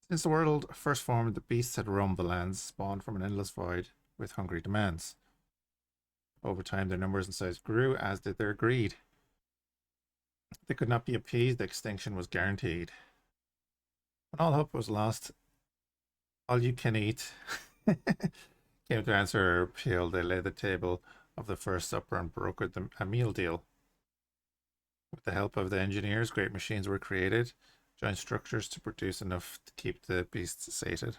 Since the world first formed, the beasts had roamed the lands, spawned from an endless void with hungry demands. Over time, their numbers and size grew, as did their greed. They could not be appeased, extinction was guaranteed. When all hope was lost, all you can eat came to answer our appeal. They laid the table of the first supper and brokered a meal deal. With the help of the engineers, great machines were created, giant structures to produce enough to keep the beasts sated.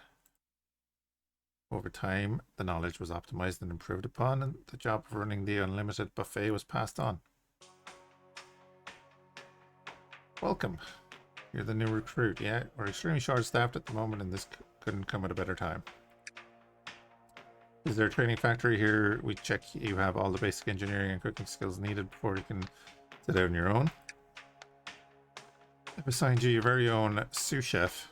Over time, the knowledge was optimized and improved upon, and the job of running the unlimited buffet was passed on. Welcome. You're the new recruit. Yeah, we're extremely short-staffed at the moment, and this couldn't come at a better time. Is there a training factory here? We check you have all the basic engineering and cooking skills needed before you can sit out on your own. I've assigned you your very own sous chef.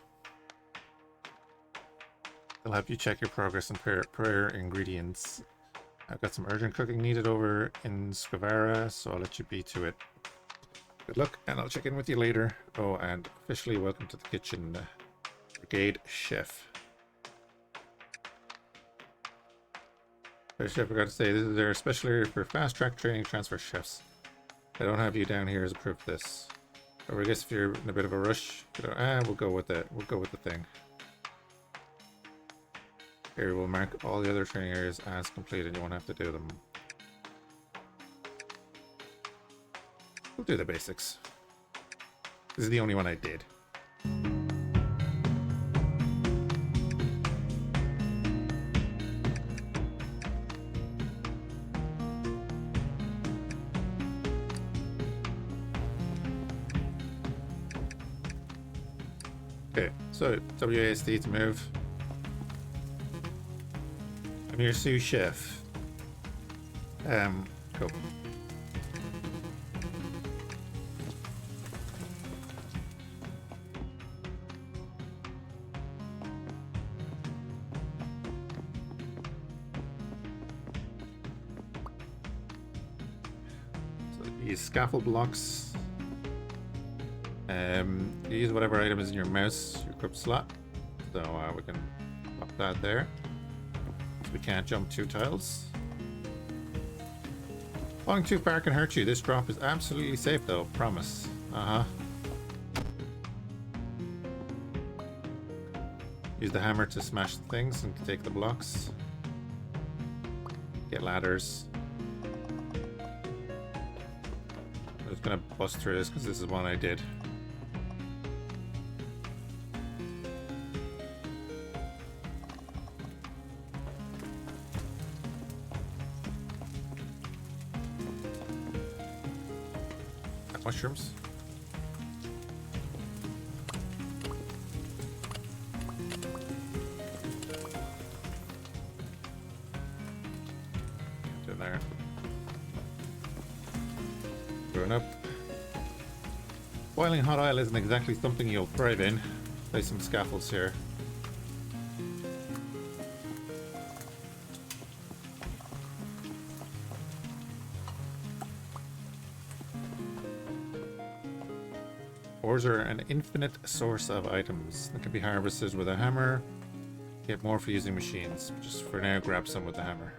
They'll help you check your progress and prepare ingredients. I've got some urgent cooking needed over in Scavara, so I'll let you be to it. Good luck, and I'll check in with you later. Oh, and officially welcome to the kitchen, Brigade Chef. Chef, I forgot to say, this is their special area for fast-track training transfer chefs. I don't have you down here as a proof of this. Or I guess if you're in a bit of a rush, we'll go with that. We'll go with the thing. Here, we'll mark all the other training areas as completed. You won't have to do them. We'll do the basics. This is the only one I did. Okay, so WASD to move. I'm your sous chef. Cool. These scaffold blocks. You use whatever item is in your mouse, your equip slot. So we can pop that there. So we can't jump 2 tiles. Falling too far can hurt you. This drop is absolutely safe though, promise. Use the hammer to smash the things and take the blocks. Get ladders. I'm just gonna bust through this because this is one I did. Mushrooms. Get in there. Going up. Boiling hot oil isn't exactly something you'll thrive in. Place some scaffolds here. Ores are an infinite source of items that can be harvested with a hammer. Get more for using machines. Just for now, grab some with the hammer.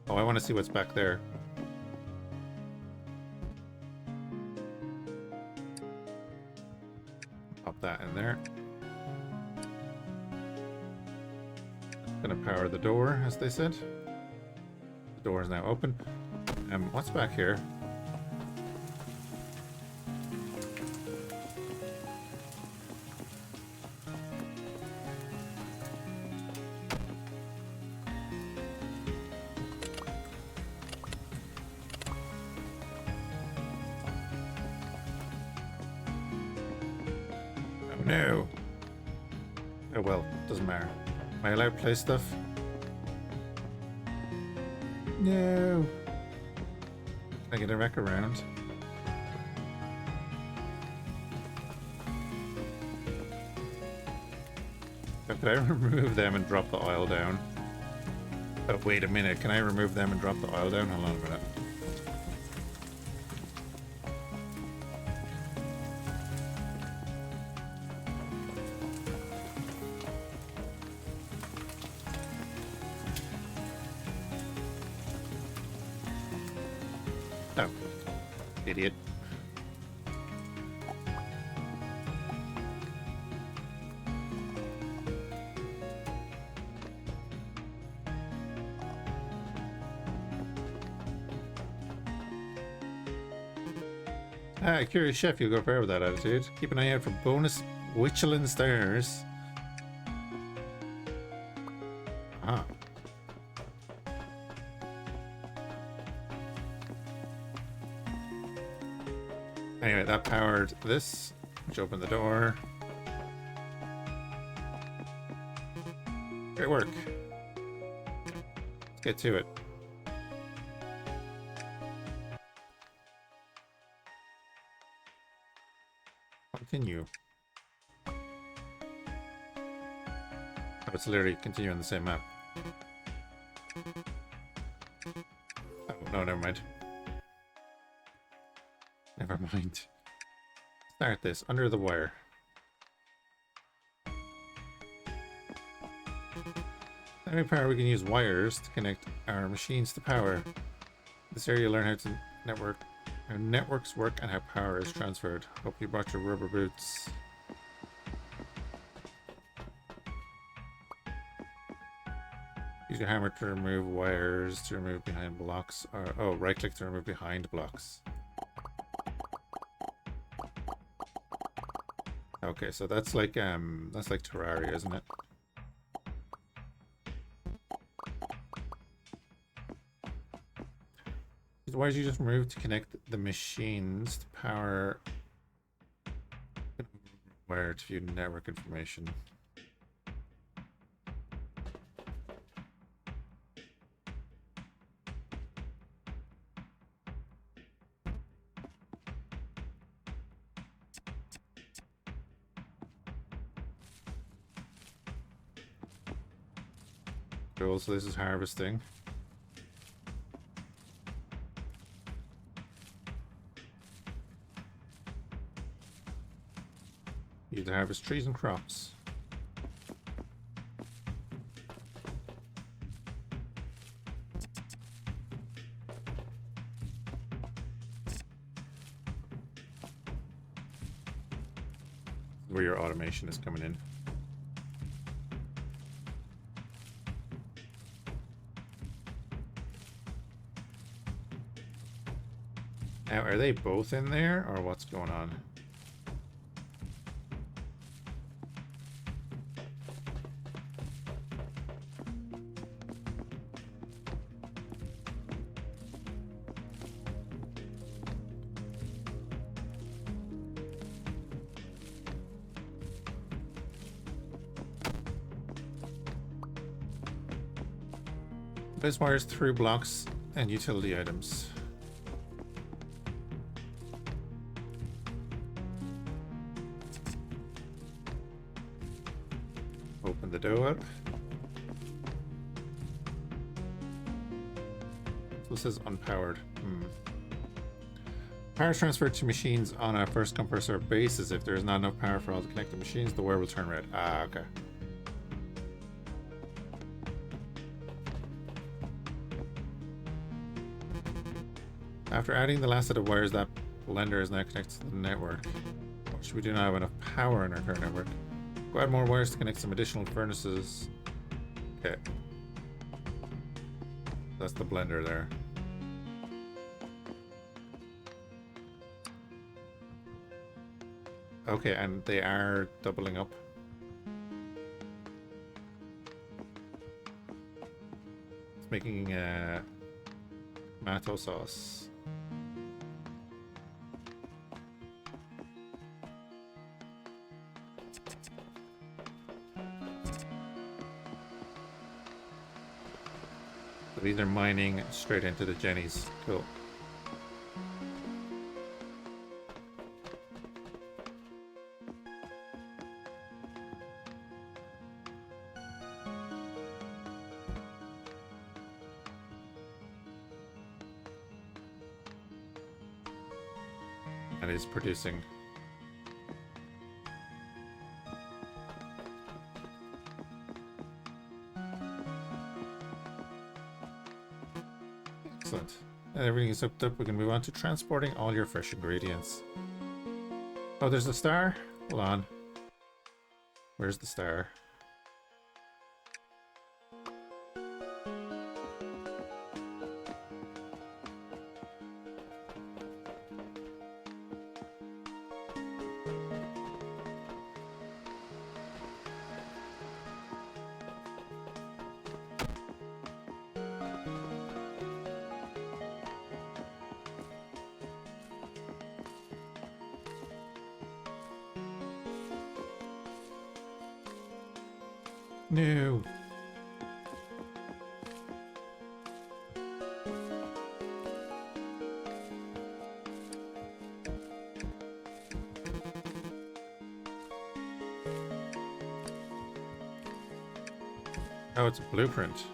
Oh, I want to see what's back there. Pop that in there. Gonna power the door, as they said. The door is now open. What's back here? No. Oh well, doesn't matter. Am I allowed to play stuff? No. Can I get a wreck around? So could I remove them and drop the oil down? Oh, wait a minute. Can I remove them and drop the oil down? Hold on a minute. Oh, idiot. Ah, curious chef, you'll go fair with that attitude. Keep an eye out for bonus Michelin stars. Ah. Anyway, that powered this, which opened the door. Great work. Let's get to it. Continue. Oh, it's literally continue on the same map. Oh, no, never mind. Never mind. Start this under the wire. Having power, we can use wires to connect our machines to power. This area, learn how to how networks work and how power is transferred. Hope you brought your rubber boots. Use your hammer to remove wires, to remove behind blocks, or oh, right click to remove behind blocks. Okay, so that's like Terraria, isn't it? Why did you just remove to connect the machines to power wire to view network information? Cool, so this is harvesting. Use to harvest trees and crops. Where your automation is coming in. Now, are they both in there, or what's going on? Place wires through blocks and utility items. Open the door. So this is unpowered. Power is transferred to machines on a first come first served basis. If there is not enough power for all the connected machines, the wire will turn red. Ah, okay. After adding the last set of wires, that blender is now connected to the network. Which we do not have enough power in our current network. Go add more wires to connect some additional furnaces. Okay. That's the blender there. Okay, and they are doubling up. It's making tomato sauce. So these are mining straight into the jennies. Cool. and is producing. Excellent. Everything is hooked up. We can move on to transporting all your fresh ingredients. Oh, there's the star? Hold on. Where's the star? No. Oh, it's a blueprint.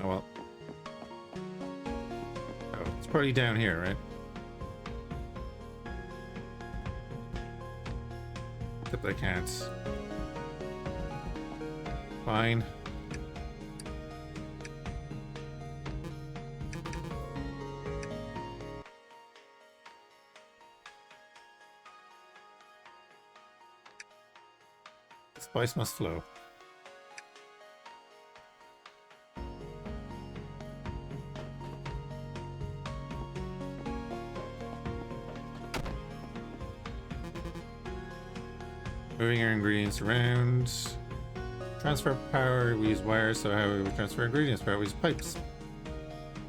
Oh well. Oh, it's probably down here, right? Except I can't. Fine. The spice must flow. Moving our ingredients around. Transfer power, we use wires, so how we transfer ingredients power, we use pipes.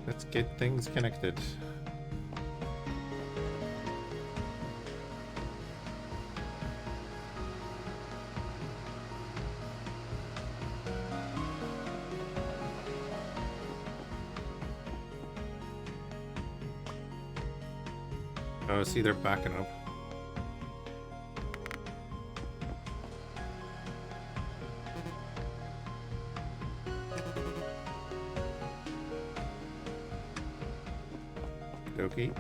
Let's get things connected. Oh, see, they're backing up. Okay.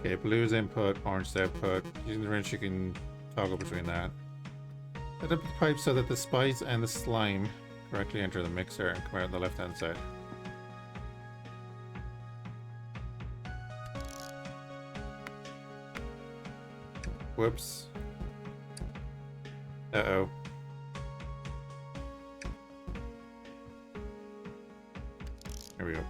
Okay, blue's input, orange's output. Using the wrench, you can toggle between that. Set up the pipe so that the spice and the slime correctly enter the mixer and come out on the left-hand side. Whoops. Uh-oh. There we go.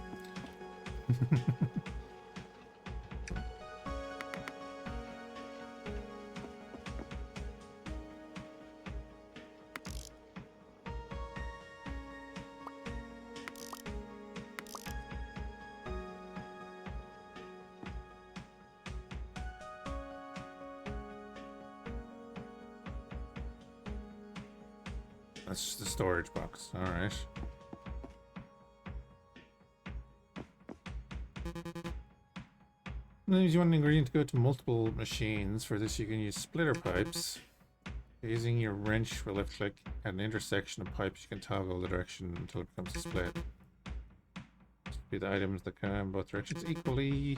That's just a storage box. All right. Then you want an ingredient to go to multiple machines. For this, you can use splitter pipes. Using your wrench for left click at an intersection of pipes, you can toggle the direction until it becomes a split. Be the items that come in both directions equally.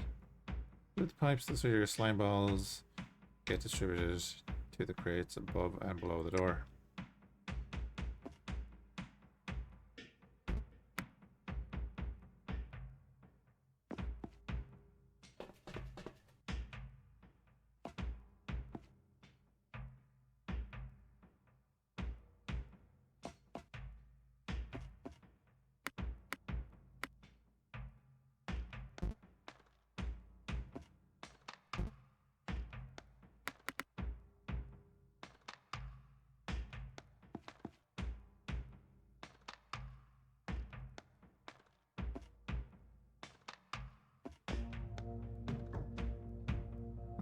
With the pipes, so your slime balls get distributed to the crates above and below the door.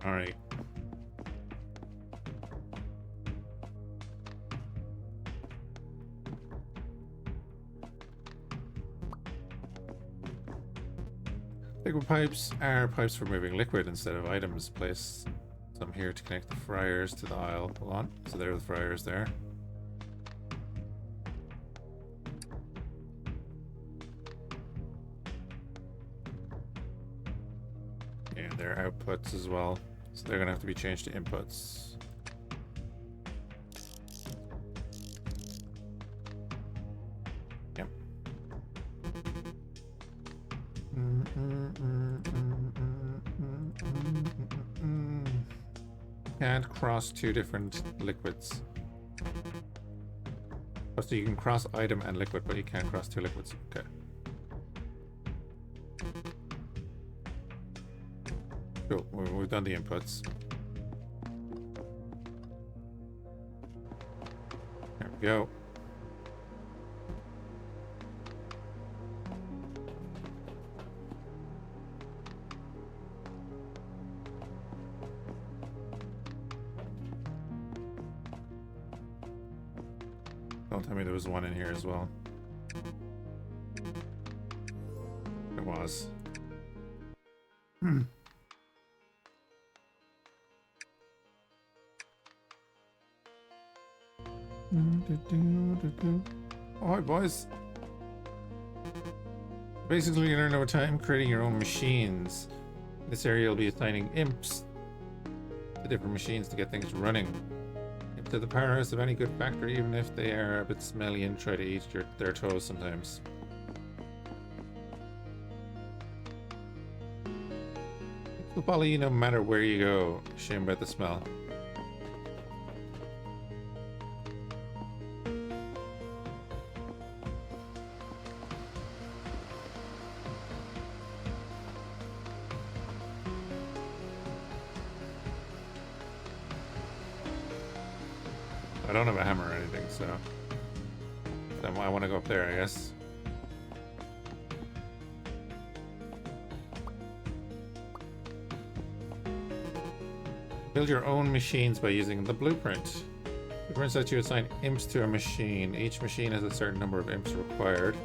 Alright. Liquid pipes are pipes for moving liquid instead of items. Place some here to connect the fryers to the aisle. Hold on. So there are the fryers there. Yeah, their outputs as well. So they're going to have to be changed to inputs. Yep. Can't cross two different liquids. Oh, so you can cross item and liquid, but you can't cross two liquids. Okay. Cool. We've done the inputs. There we go. Don't tell me there was one in here as well. It was. Alright, boys. Basically, you learn over time creating your own machines. In this area, you'll be assigning imps to different machines to get things running. To the powerhouse of any good factory, even if they are a bit smelly and try to eat their toes sometimes. It'll follow you no matter where you go. Shame about the smell. I don't have a hammer or anything, so then I want to go up there, I guess. Build your own machines by using the blueprint. The blueprint lets you assign imps to a machine. Each machine has a certain number of imps required.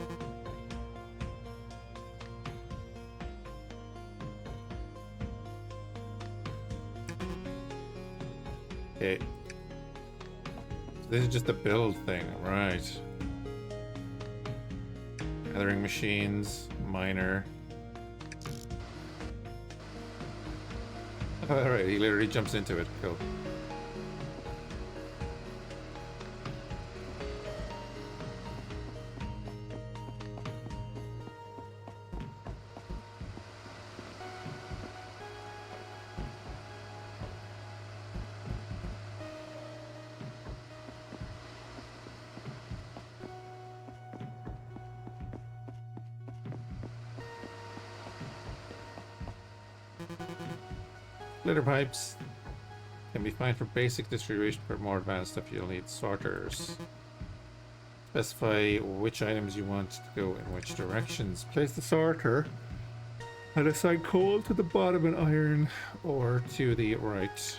Okay. This is just a build thing, right? Gathering machines, miner. Alright, he literally jumps into it. Cool. Splitter pipes can be fine for basic distribution. For more advanced stuff, you'll need sorters. Specify which items you want to go in which directions. Place the sorter and assign coal to the bottom and iron or to the right.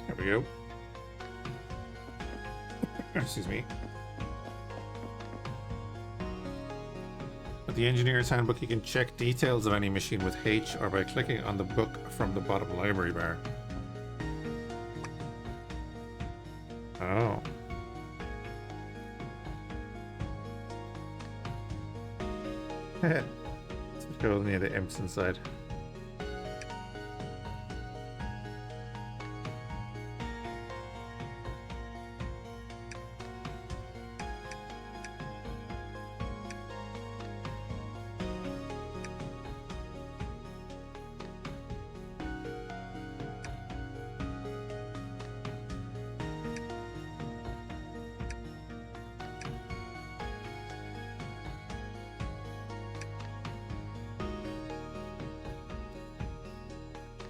There we go. Excuse me. With the engineer's handbook, you can check details of any machine with H or by clicking on the book from the bottom library bar. Oh. It goes near the imps inside.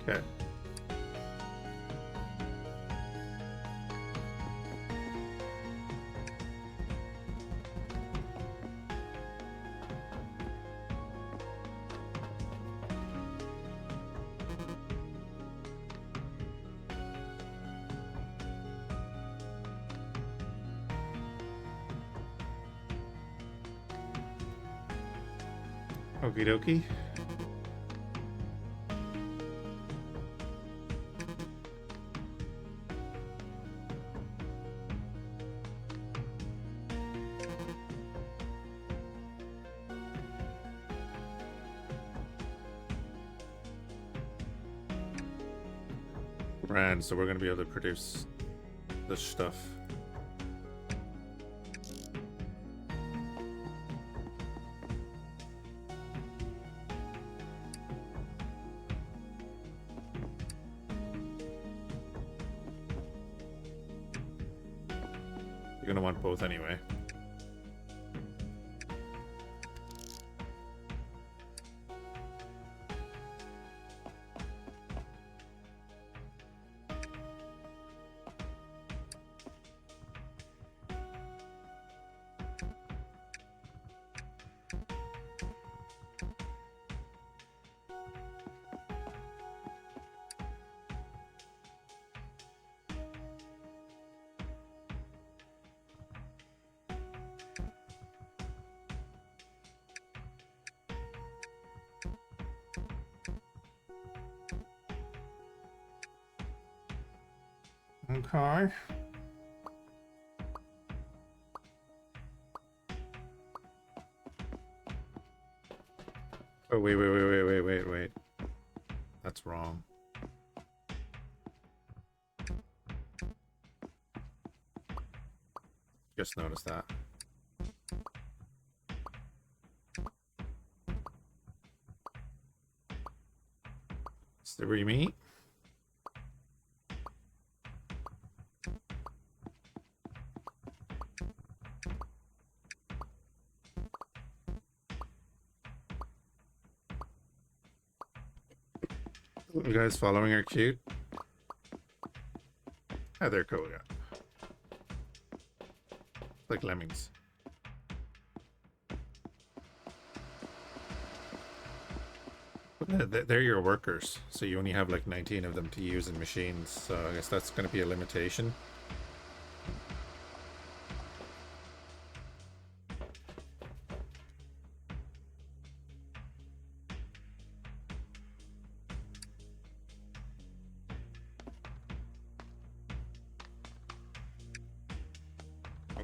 Okay. Okie dokie. Grand, so we're going to be able to produce this stuff. You're going to want both anyway. Okay. Oh, wait. That's wrong. Just noticed that. Is there where you meet? You guys following our cute? Oh, they're cool, yeah. Like lemmings. They're your workers, so you only have like 19 of them to use in machines, so I guess that's going to be a limitation.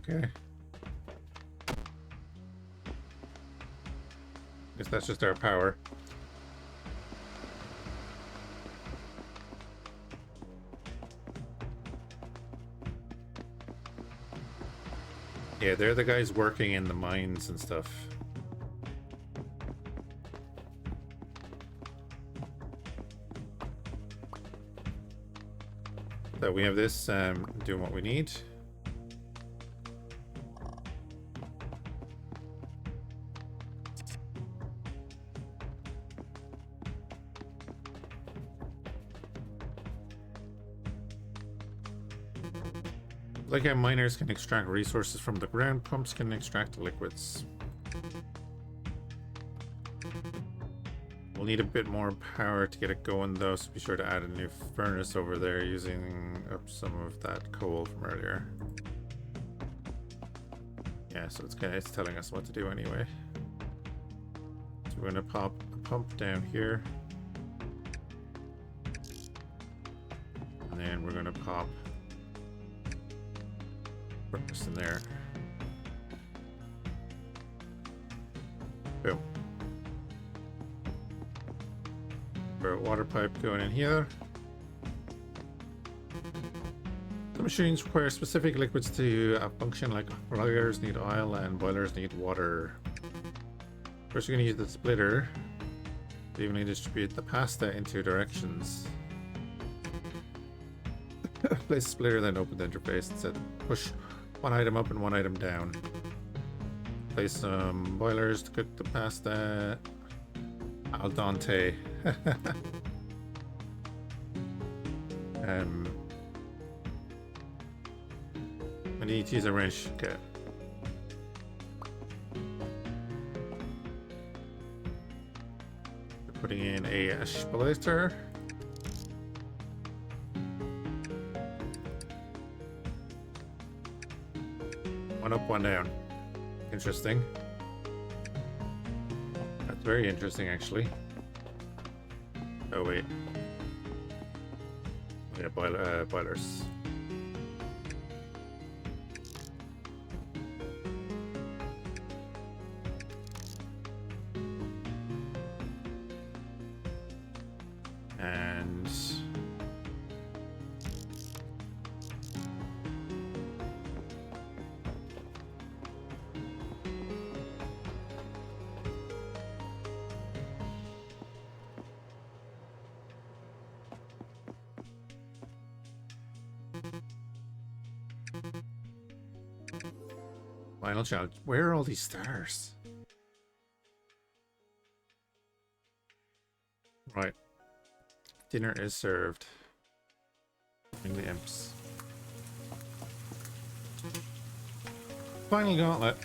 Okay. Guess that's just our power. Yeah, they're the guys working in the mines and stuff. So we have this doing what we need. Like how miners can extract resources from the ground, pumps can extract liquids. We'll need a bit more power to get it going though, so be sure to add a new furnace over there using up some of that coal from earlier. Yeah, so it's telling us what to do anyway. So we're gonna pop a pump down here. And then we're gonna pop furnace in there. Boom. Our water pipe going in here. The machines require specific liquids to function, like boilers need oil and boilers need water. First, you're going to use the splitter to evenly distribute the pasta in two directions. Place the splitter, then open the interface and set push one item up and one item down. Place some boilers to cook the pasta. Al dente. Um, I need to use a wrench. Okay. Putting in a splitter. One up, one down. Interesting. That's very interesting, actually. Oh wait. Yeah, boilers. And final challenge. Where are all these stars? Right. Dinner is served. Bring the imps. Final gauntlet.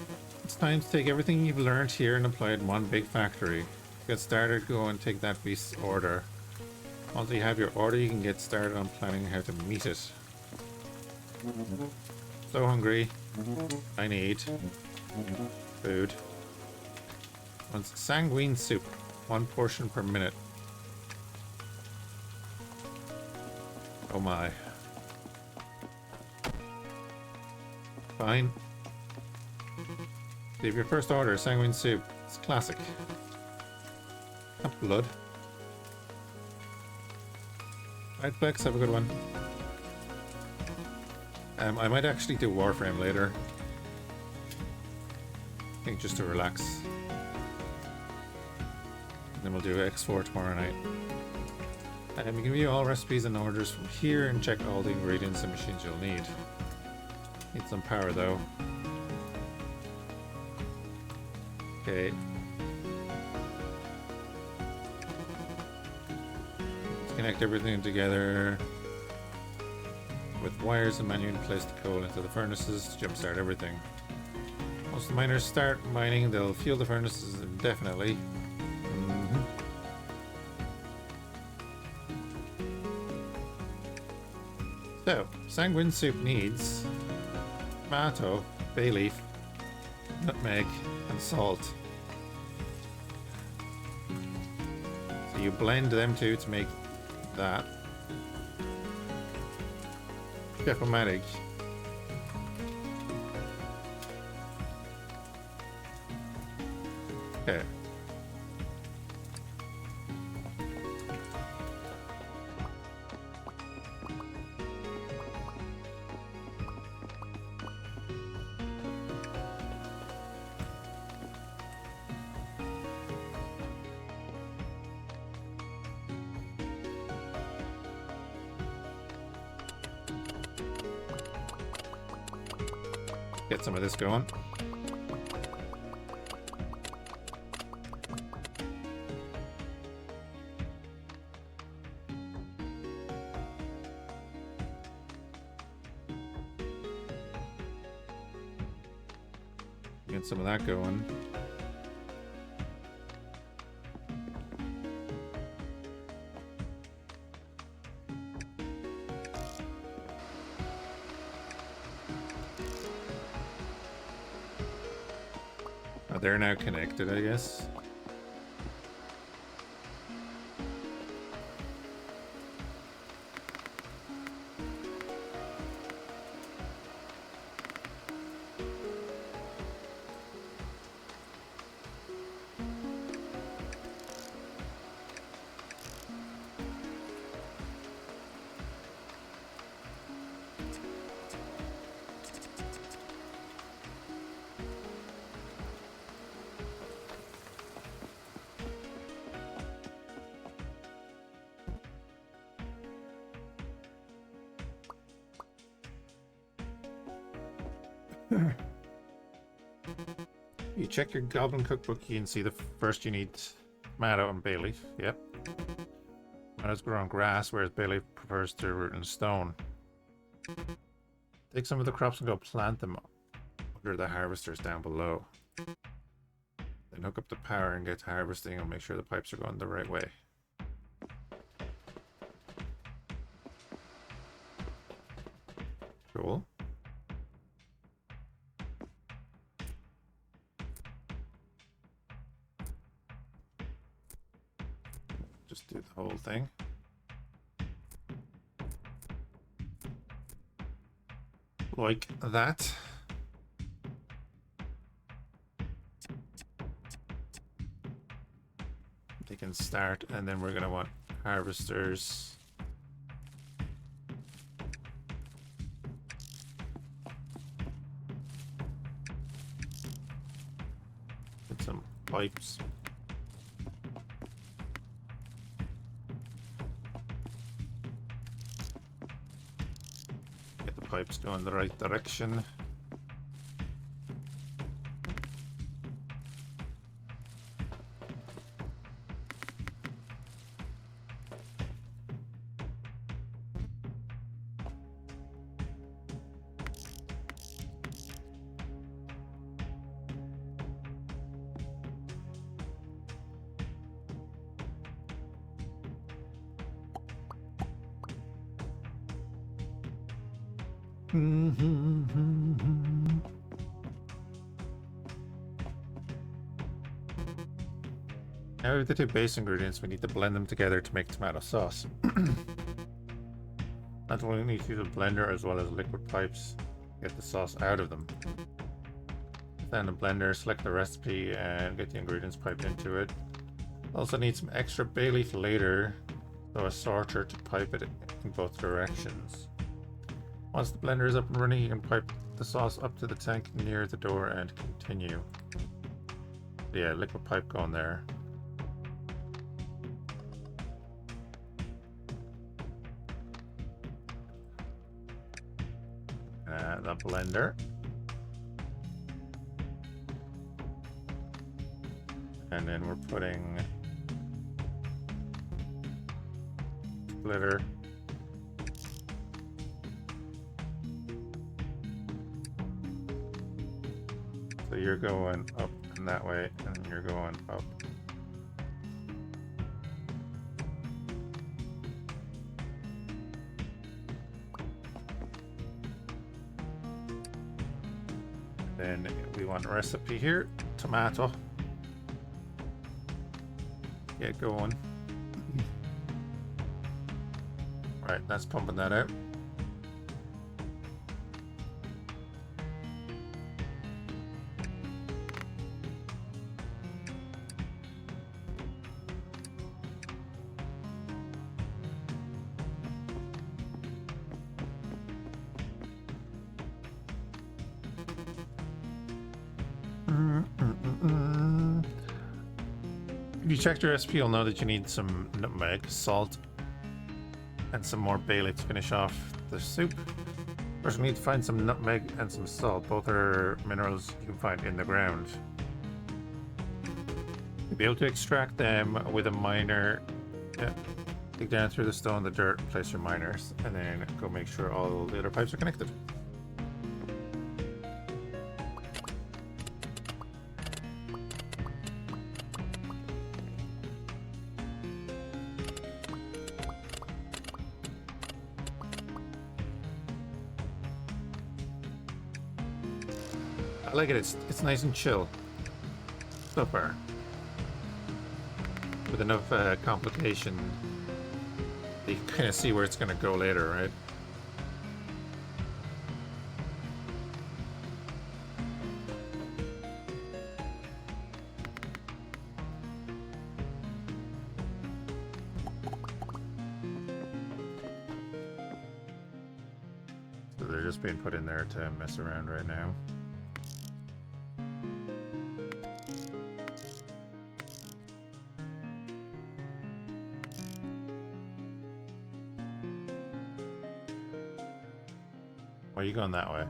It's time to take everything you've learned here and apply it in one big factory. Get started, go and take that beast's order. Once you have your order, you can get started on planning how to meet it. So hungry. I need food. Wants sanguine soup. 1 portion per minute. Oh my. Fine. Leave your first order, sanguine soup. It's classic. Not blood. Right, Flex, have a good one. I might actually do Warframe later. I think just to relax. And then we'll do X4 tomorrow night. You can view all recipes and orders from here and check all the ingredients and machines you'll need. Need some power though. Okay. Let's connect everything together with wires and manually place the coal into the furnaces to jumpstart everything. Once the miners start mining, they'll fuel the furnaces indefinitely. So, sanguine soup needs tomato, bay leaf, nutmeg, and salt. So you blend them two to make that. Chef-o-matic. Okay. Get some of this going. Get some of that going. They're now connected, I guess. You check your goblin cookbook, you can see the first you need tomato and bay leaf. Yep. Tomatoes grow on grass, whereas bay leaf prefers to root in stone. Take some of the crops and go plant them under the harvesters down below. Then hook up the power and get to harvesting and make sure the pipes are going the right way. Cool. Just do the whole thing. Like that. They can start, and then we're going to want harvesters. Get some pipes. Get the pipes going the right direction. Now we have the two base ingredients. We need to blend them together to make tomato sauce. That's why we need to use a blender as well as liquid pipes to get the sauce out of them. Then the blender, select the recipe and get the ingredients piped into it. Also need some extra bay leaf later, so a sorter to pipe it in both directions. Once the blender is up and running, you can pipe the sauce up to the tank near the door and continue. Yeah, liquid pipe going there. The blender. And then we're putting splitter. So you're going up and that way, and you're going up. Then we want a recipe here, tomato. Get going. Right, that's pumping that out. If you checked your recipe, you'll know that you need some nutmeg, salt, and some more bay leaf to finish off the soup. First, we need to find some nutmeg and some salt. Both are minerals you can find in the ground. You'll be able to extract them with a miner. Yeah. Dig down through the stone, the dirt, place your miners, and then go make sure all the other pipes are connected. I like it. It's nice and chill so far. With enough complication, you can kind of see where it's going to go later, right? So they're just being put in there to mess around right now. Why are you going that way?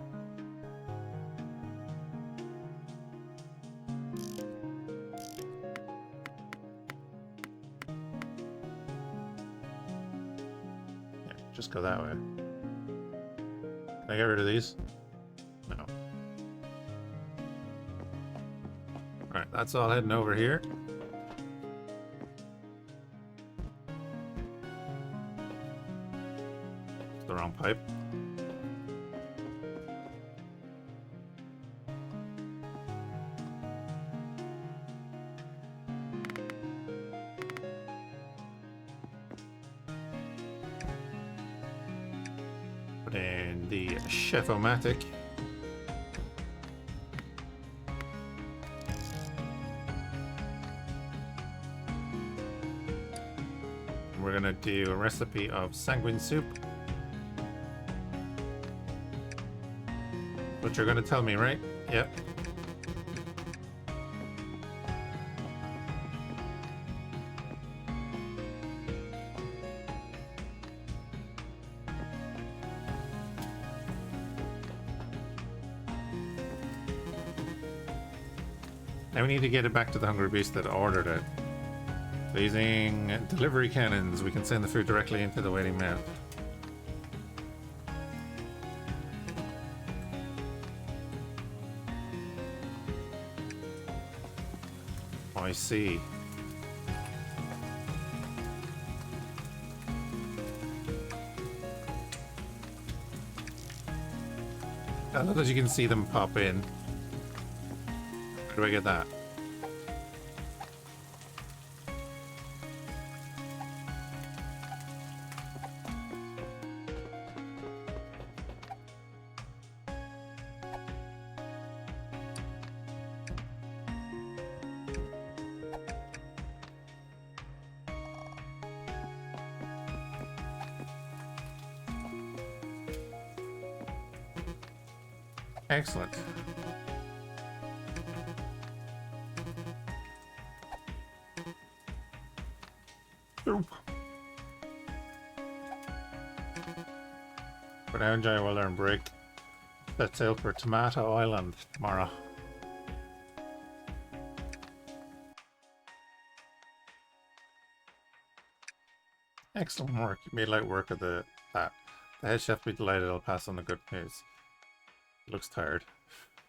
Yeah, just go that way. Can I get rid of these? No. Alright, that's all heading over here. It's the wrong pipe. Put in the chef-o-matic. We're gonna do a recipe of sanguine soup. What you're gonna tell me, right? Yep. Now we need to get it back to the hungry beast that ordered it. So using delivery cannons, we can send the food directly into the waiting mouth. Oh, I see. I love that you can see them pop in. Where do I get that? Excellent. Soup. For now, enjoy while learn break. Set sail for Tomato Island tomorrow. Excellent work. You made light work of that. The head chef will be delighted. I'll pass on the good news. Looks tired.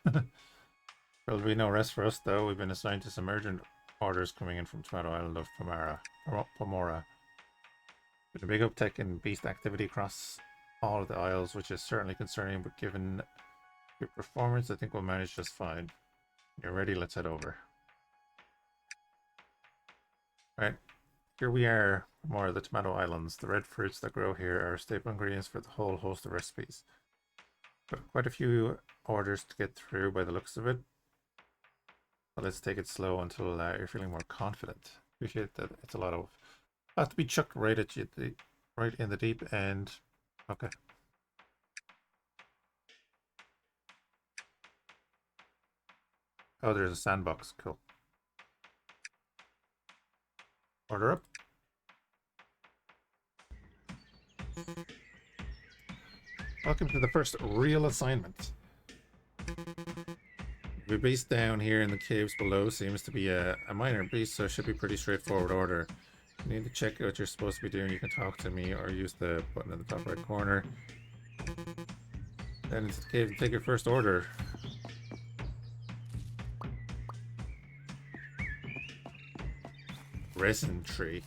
There'll be no rest for us, though. We've been assigned to some urgent orders coming in from Tomato Island of Pomora. Been a big uptick in beast activity across all of the isles, which is certainly concerning, but given your performance, I think we'll manage just fine. You're ready, let's head over. Right, here we are, more of the Tomato Islands. The red fruits that grow here are staple ingredients for the whole host of recipes. But quite a few orders to get through by the looks of it. But let's take it slow until you're feeling more confident. Appreciate that it's a lot of have to be chucked right at you, right in the deep end. Okay. Oh, there's a sandbox. Cool. Order up. Welcome to the first real assignment. The beast down here in the caves below seems to be a minor beast, so it should be pretty straightforward order. You need to check what you're supposed to be doing. You can talk to me or use the button in the top right corner. Then into the cave and take your first order. Resin tree.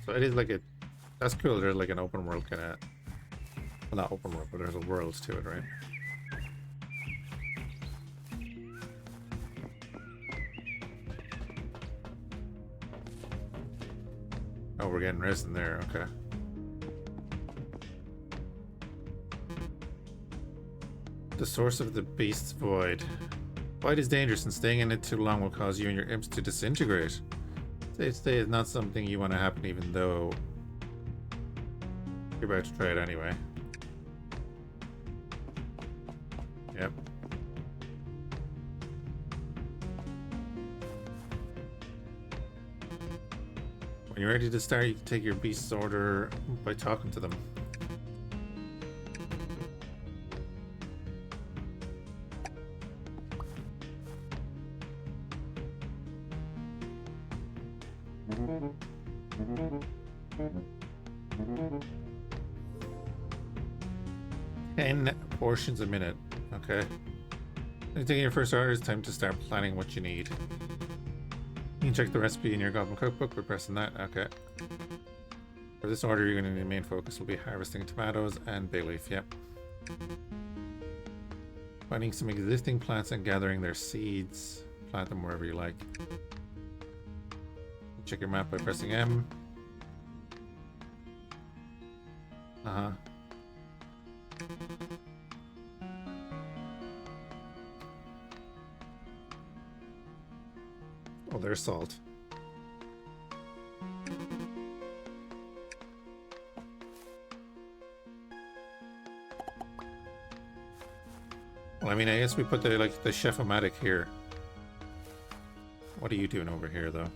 So it is like a, that's cool. There's like an open world kind of, well, not open world, but there's a world to it, right? Oh, we're getting resin there, okay. The source of the beast's void. Void is dangerous, and staying in it too long will cause you and your imps to disintegrate. Stay is not something you want to happen, even though you're about to try it anyway. Yep. When you're ready to start, you can take your beast's order by talking to them. 10 portions a minute. Okay. Taking your first order, it's time to start planning what you need. You can check the recipe in your Goblin Cookbook by pressing that. Okay. For this order, you're going to need the main focus will be harvesting tomatoes and bay leaf. Yep. Finding some existing plants and gathering their seeds. Plant them wherever you like. Check your map by pressing M. Oh, there's salt. Well, I mean, I guess we put the chef-o-matic here. What are you doing over here, though?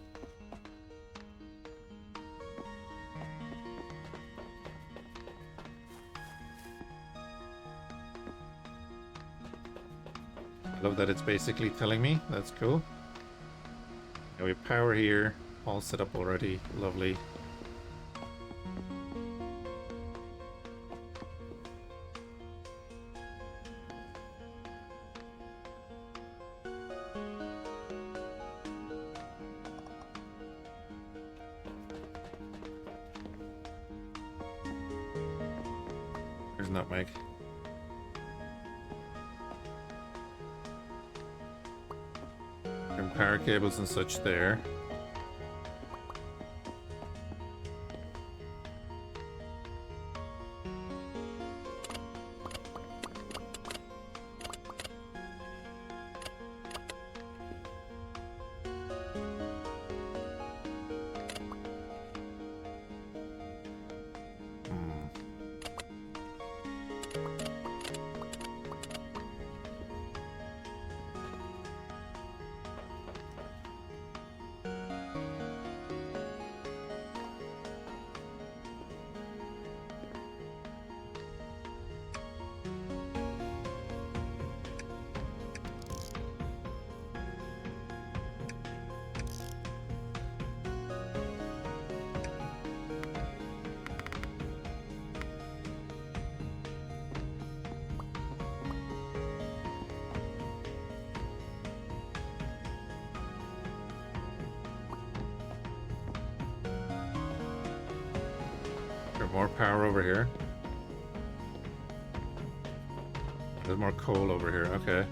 I love that it's basically telling me. That's cool. Yeah, we have power here, all set up already. Lovely. There's nutmeg. And power cables and such there. More power over here. There's more coal over here. Okay.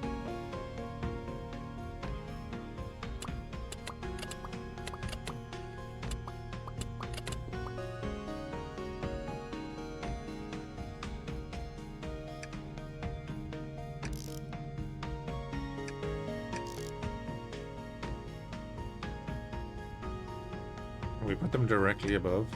Can we put them directly above?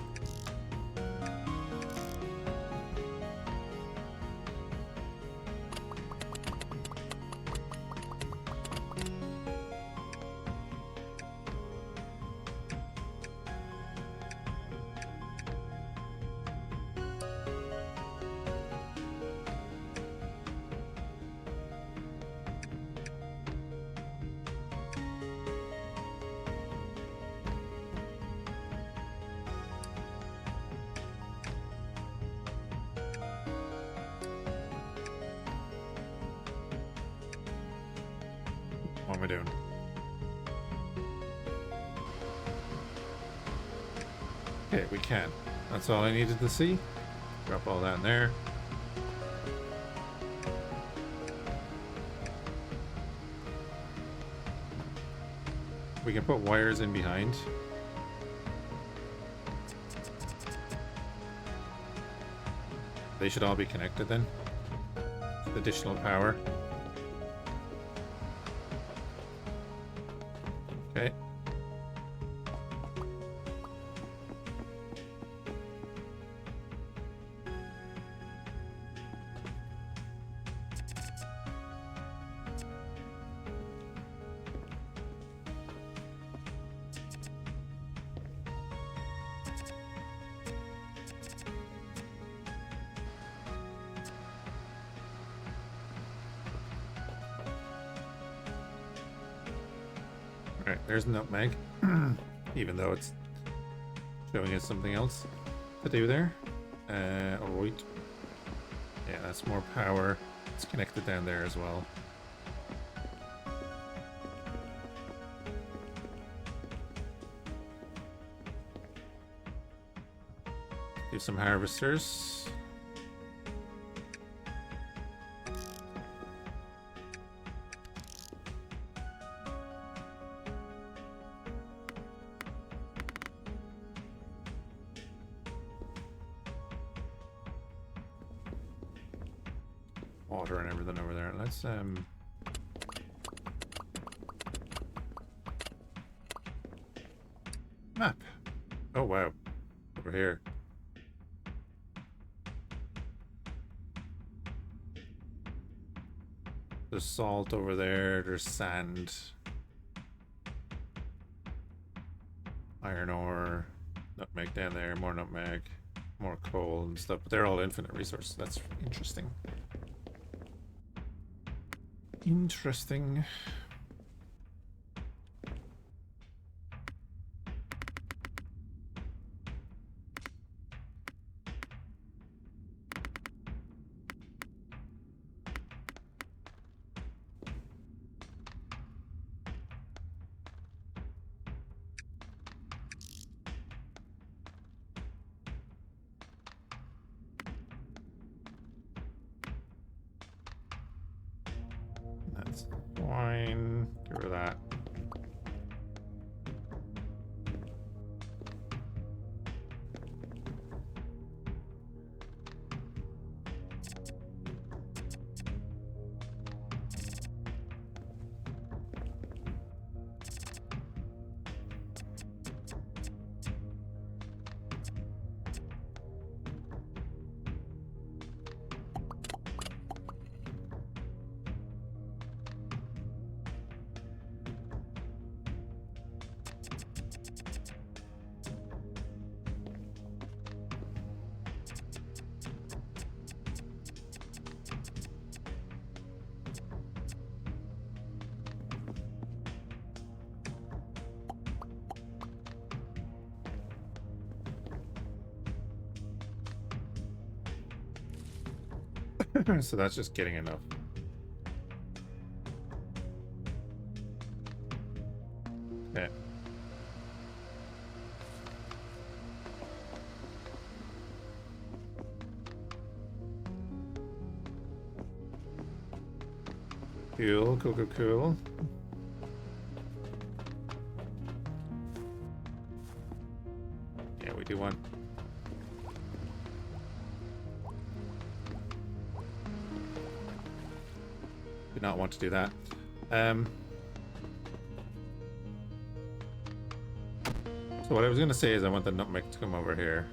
What am I doing? Okay, we can. That's all I needed to see. Drop all that in there. We can put wires in behind. They should all be connected then. Additional power. Okay. Alright, there's nutmeg. Even though it's Showing us something else to do there. Oh wait. Yeah, that's more power. It's connected down there as well. Do some harvesters. Water and everything over there. Let's map. Oh wow. Over here. There's salt over there, there's sand. Iron ore, nutmeg down there, more nutmeg, more coal and stuff, but they're all infinite resources. That's interesting. Interesting. That's fine. Get rid of that. So that's just getting enough. Okay. Cool, cool, cool, cool. Yeah, we do want. Do not want to do that. So what I was going to say is I want the nutmeg to come over here.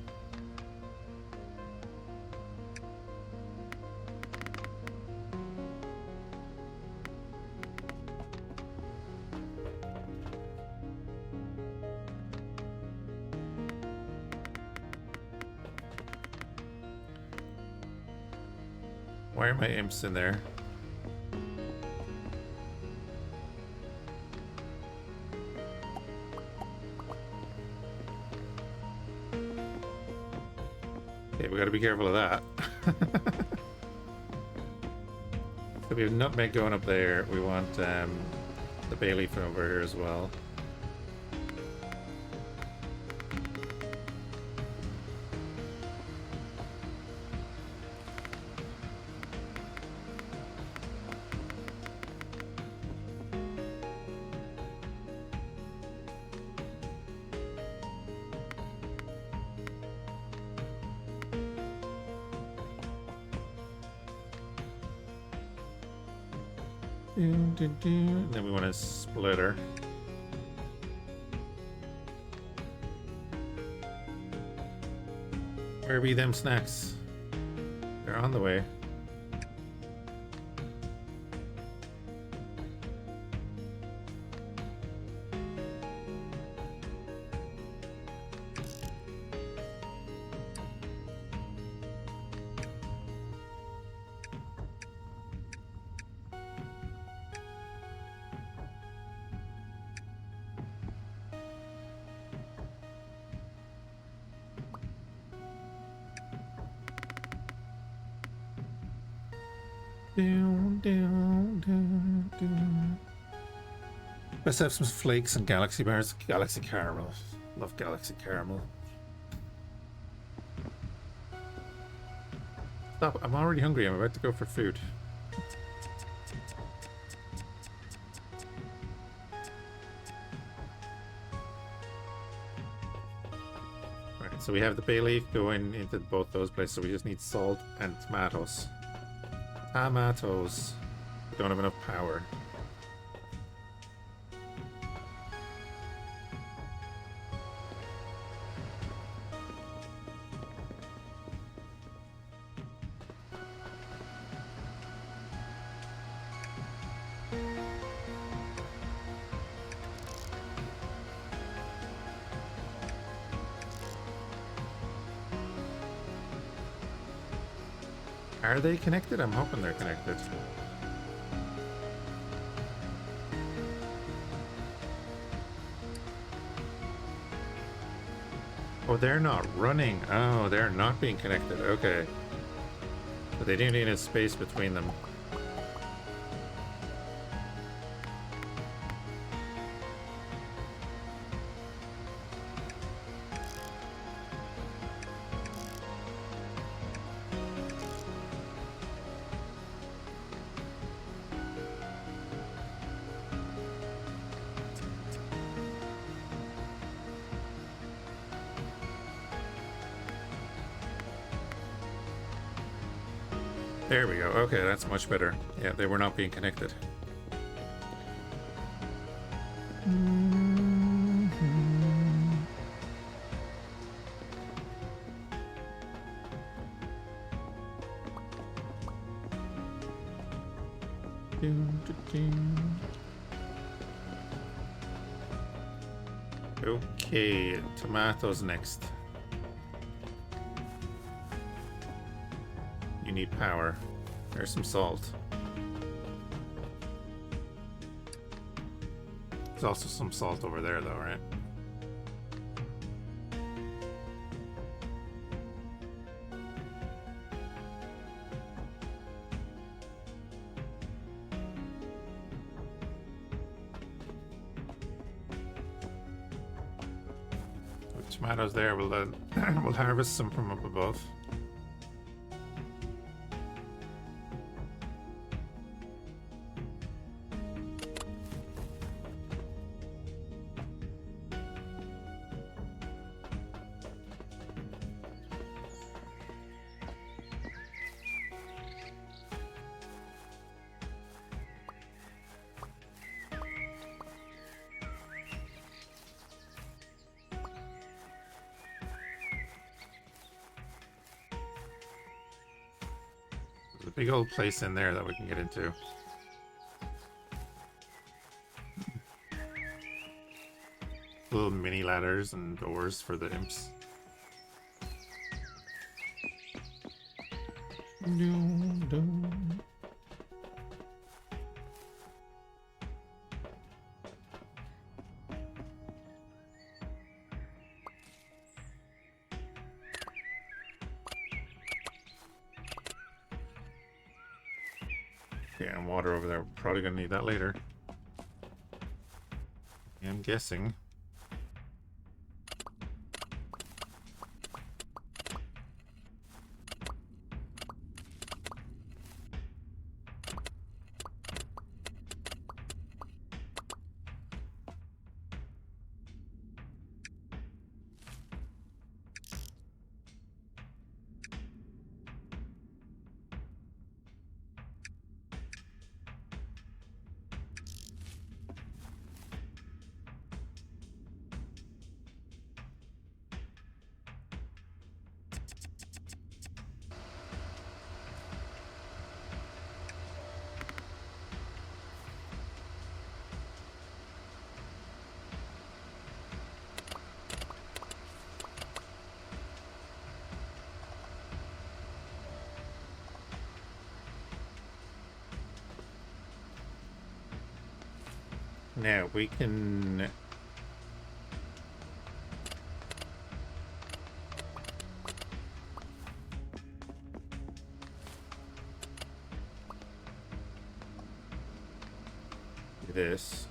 Why are my imps in there? Okay, we gotta be careful of that. So we have nutmeg going up there. We want the bay leaf over here as well. And then we want a splitter. Where be them snacks? They're on the way. Let's have some flakes and galaxy bars. Galaxy caramel. Love galaxy caramel. Stop, I'm already hungry. I'm about to go for food. Right, so we have the bay leaf going into both those places, so we just need salt and tomatoes. Tomatoes. We don't have enough power. Are they connected? I'm hoping they're connected. Oh, they're not running. Oh, they're not being connected. Okay. But they do need a space between them. There we go. Okay, that's much better. Yeah, they were not being connected. Okay, tomatoes next. You need power. There's some salt. There's also some salt over there though, right? With tomatoes there, we'll we'll harvest some from up above. Big old place in there that we can get into. Little mini ladders and doors for the imps. Yeah, and water over there. We're probably gonna need that later. I'm guessing. Now we can this.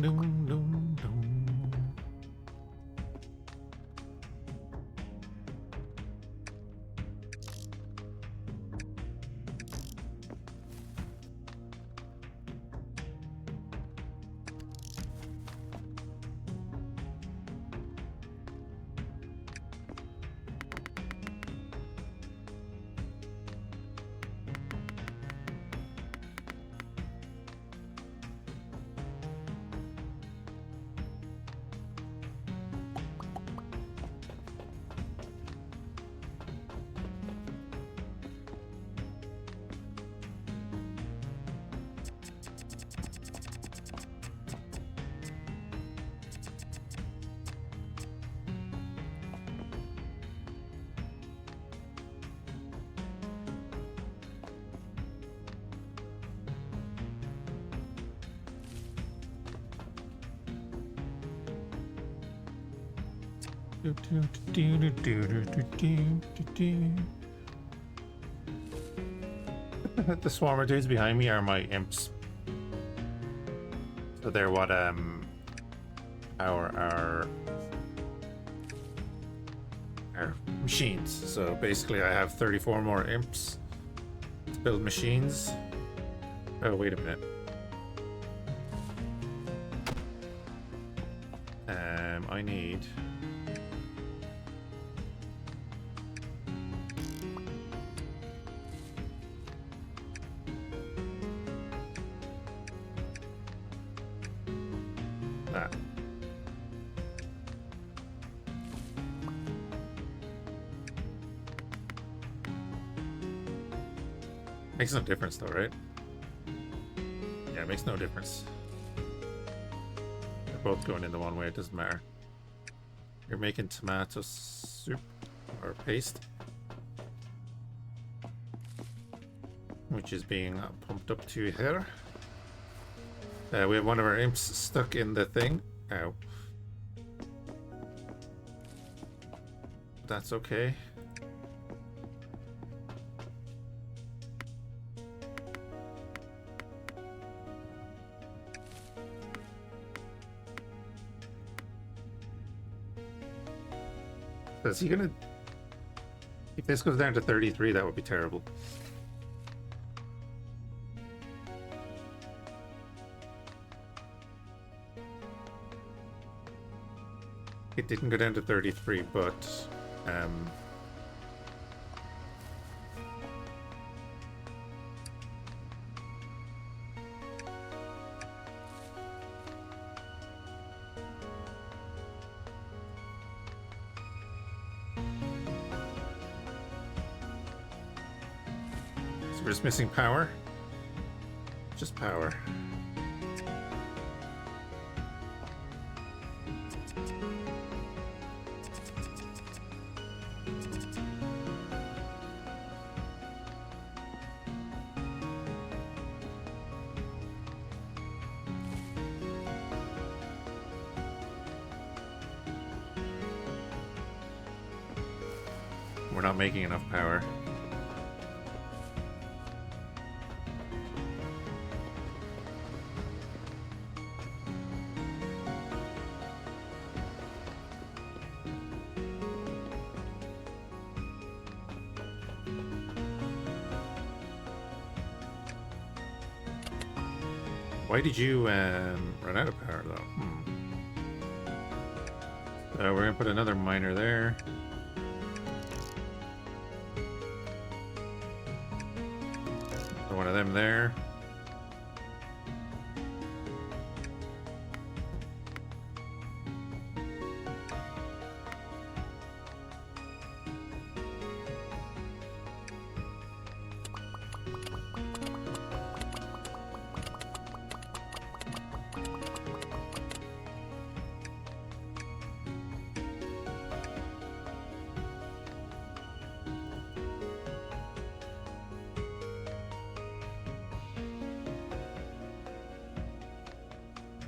Dum, dum, dum. The swarmer dudes behind me are my imps. So they're what our machines. So basically I have 34 more imps to build machines. Oh, wait a minute. I need that. Makes no difference though, right? Yeah, it makes no difference. They're both going in the one way, it doesn't matter. You're making tomato soup or paste, which is being pumped up to here. We have one of our imps stuck in the thing. Ow. That's okay. Is he gonna... If this goes down to 33, that would be terrible. It didn't go down to 33, but so we're just missing power. Just power. We're not making enough power. Why did you run out of power though? So we're gonna put another miner there. One of them there.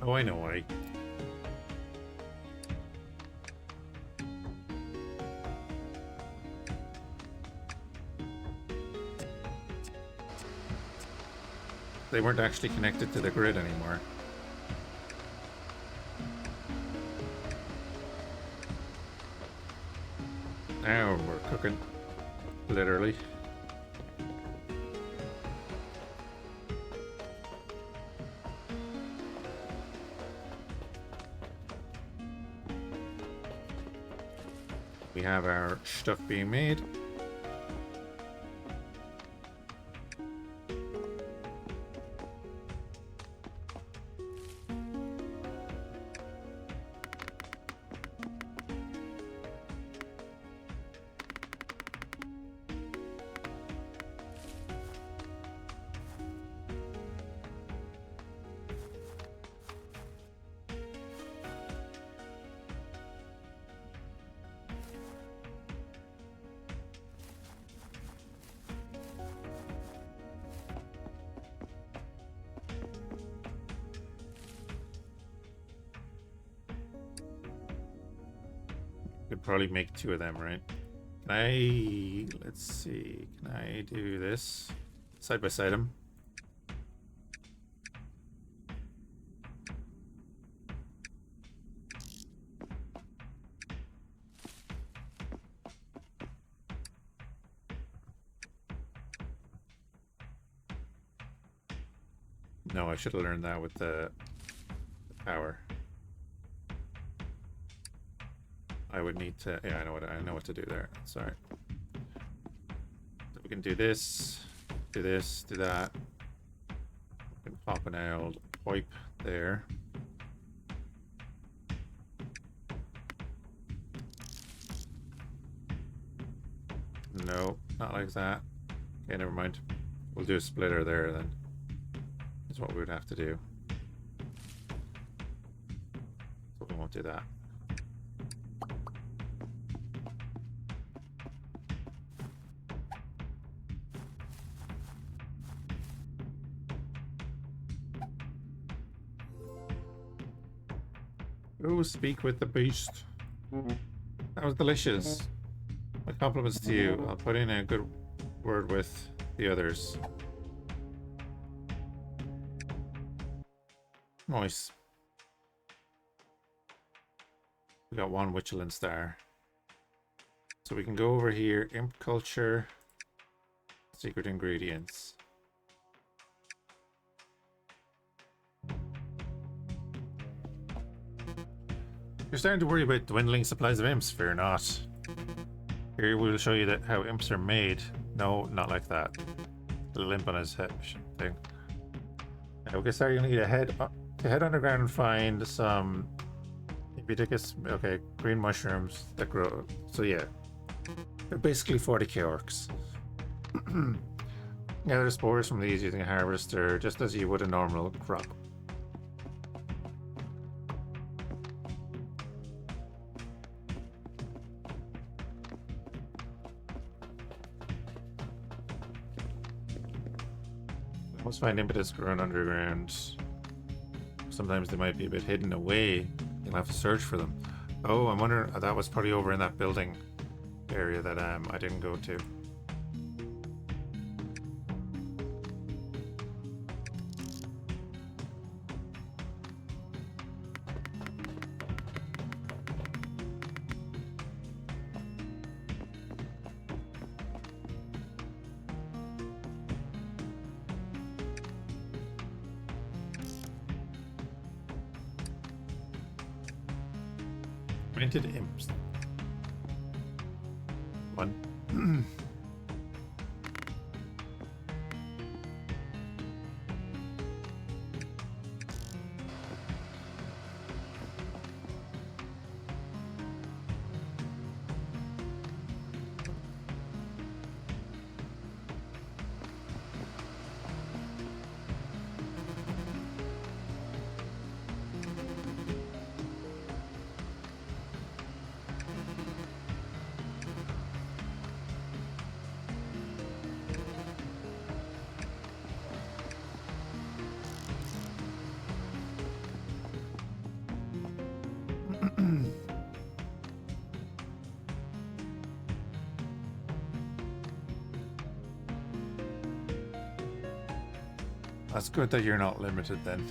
Oh, I know why. They weren't actually connected to the grid anymore. Now we're cooking. Literally. We have our stuff being made. Could probably make 2 of them, right? Can I... let's see. Can I do this? Side by side them. No, I should have learned that with the power. I would need to, yeah, I know what to do there. Sorry. So we can do this, do that. We can pop an old pipe there. No, not like that. Okay, never mind. We'll do a splitter there then. Is what we would have to do. So we won't do that. Oh, speak with the beast. That was delicious. My compliments to you. I'll put in a good word with the others. Nice. We got 1 Witchelin star. So we can go over here, imp culture, secret ingredients. You're starting to worry about dwindling supplies of imps, fear not. Here we'll show you that how imps are made. No, not like that. Little imp on his head thing. Okay, sorry, you'll need to head underground and find some okay, green mushrooms that grow. So yeah, they're basically 40k orcs. Gather spores from these using a harvester, just as you would a normal crop. Most find impetus growing underground. Sometimes they might be a bit hidden away. You'll have to search for them. Oh, I'm wondering, that was probably over in that building area that I didn't go to. Printed imps. 1. That's good that you're not limited then.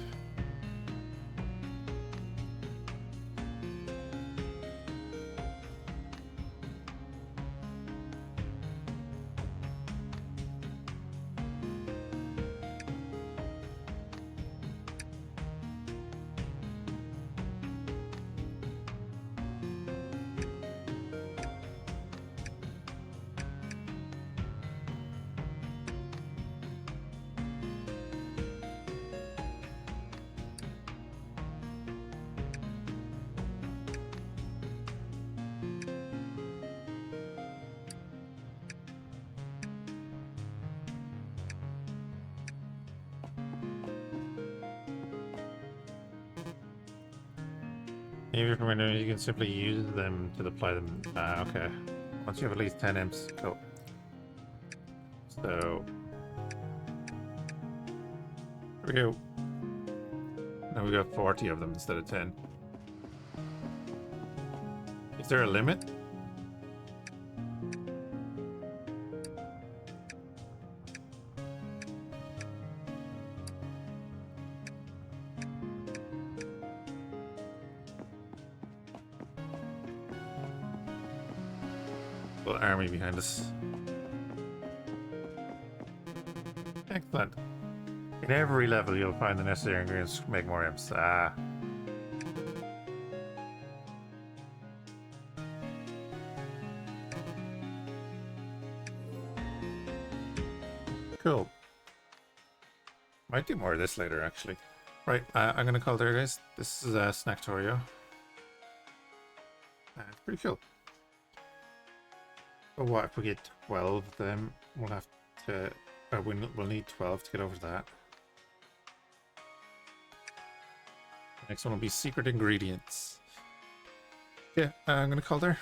Maybe from windows you can simply use them to apply them. Okay. Once you have at least 10 imps, cool. So here we go. Now we got 40 of them instead of 10. Is there a limit? Little army behind us. Excellent. In every level you'll find the necessary ingredients to make more imps. Cool. Might do more of this later, actually. Right, I'm gonna call it there, guys. This is Snacktorio. It's pretty cool. But what if we get 12 of them? We'll have to... we'll need 12 to get over that. Next one will be secret ingredients. Yeah, I'm gonna call there.